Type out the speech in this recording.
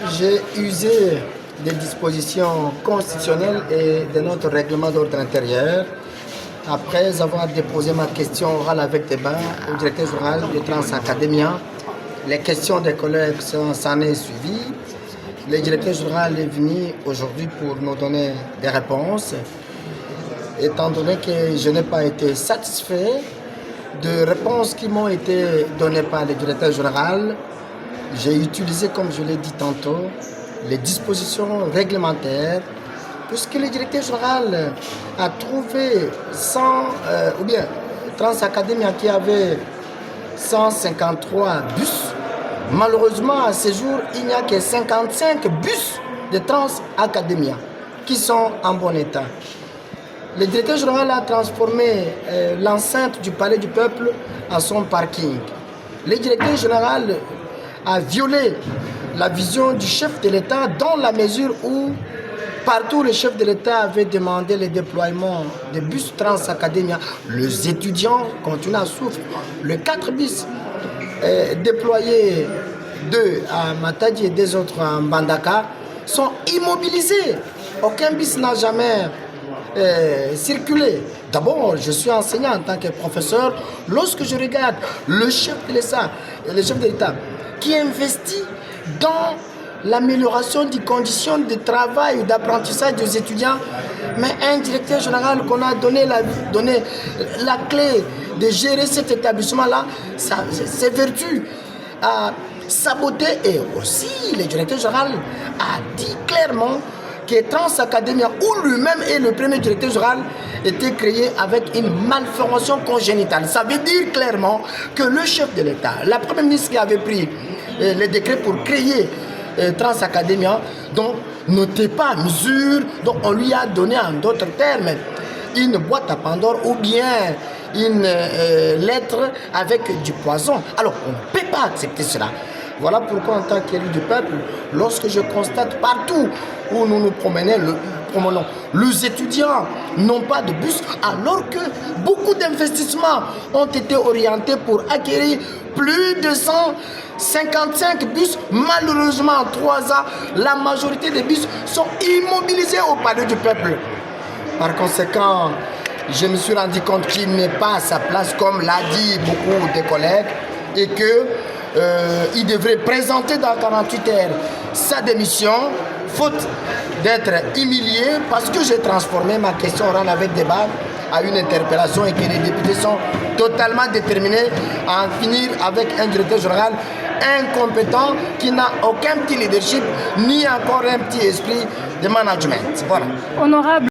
j'ai usé des dispositions constitutionnelles et de notre règlement d'ordre intérieur après avoir déposé ma question orale avec débat au directeur général de Transacademia. Les questions des collègues s'en est suivi. Le directeur général est venu aujourd'hui pour nous donner des réponses. Étant donné que je n'ai pas été satisfait de réponses qui m'ont été données par le directeur général, j'ai utilisé, comme je l'ai dit tantôt, les dispositions réglementaires, puisque le directeur général a trouvé Transacademia qui avait 153 bus. Malheureusement, à ce jour, il n'y a que 55 bus de Transacademia qui sont en bon état. Le directeur général a transformé l'enceinte du Palais du Peuple en son parking. Le directeur général a violé la vision du chef de l'État dans la mesure où partout le chef de l'État avait demandé le déploiement de bus Transacademia. Les étudiants continuent à souffrir. Les 4 bus déployés, 2 à Matadi et 2 autres à Mbandaka, sont immobilisés. Aucun bus n'a jamais circulé. D'abord, je suis enseignant en tant que professeur. Lorsque je regarde le chef de l'État qui investit dans l'amélioration des conditions de travail ou d'apprentissage des étudiants, mais un directeur général qu'on a donné la clé de gérer cet établissement-là, ses vertus à saboter. Et aussi, le directeur général a dit clairement que Transacademia, où lui-même est le premier directeur général, était créé avec une malformation congénitale. Ça veut dire clairement que le chef de l'État, la première ministre qui avait pris le décret pour créer Transacademia, donc n'était pas à mesure, donc on lui a donné en d'autres termes une boîte à Pandore ou bien une lettre avec du poison. Alors on ne peut pas accepter cela. Voilà pourquoi en tant qu'élu du peuple, lorsque je constate partout où nous nous promenons, les étudiants n'ont pas de bus, alors que beaucoup d'investissements ont été orientés pour acquérir plus de 155 bus. Malheureusement, en 3 ans, la majorité des bus sont immobilisés au palais du peuple. Par conséquent, je me suis rendu compte qu'il n'est pas à sa place, comme l'a dit beaucoup de collègues, et que il devrait présenter dans 48 heures sa démission, faute d'être humilié, parce que j'ai transformé ma question orale avec débat à une interpellation et que les députés sont totalement déterminés à en finir avec un directeur général incompétent qui n'a aucun petit leadership ni encore un petit esprit de management. Voilà. Honorable.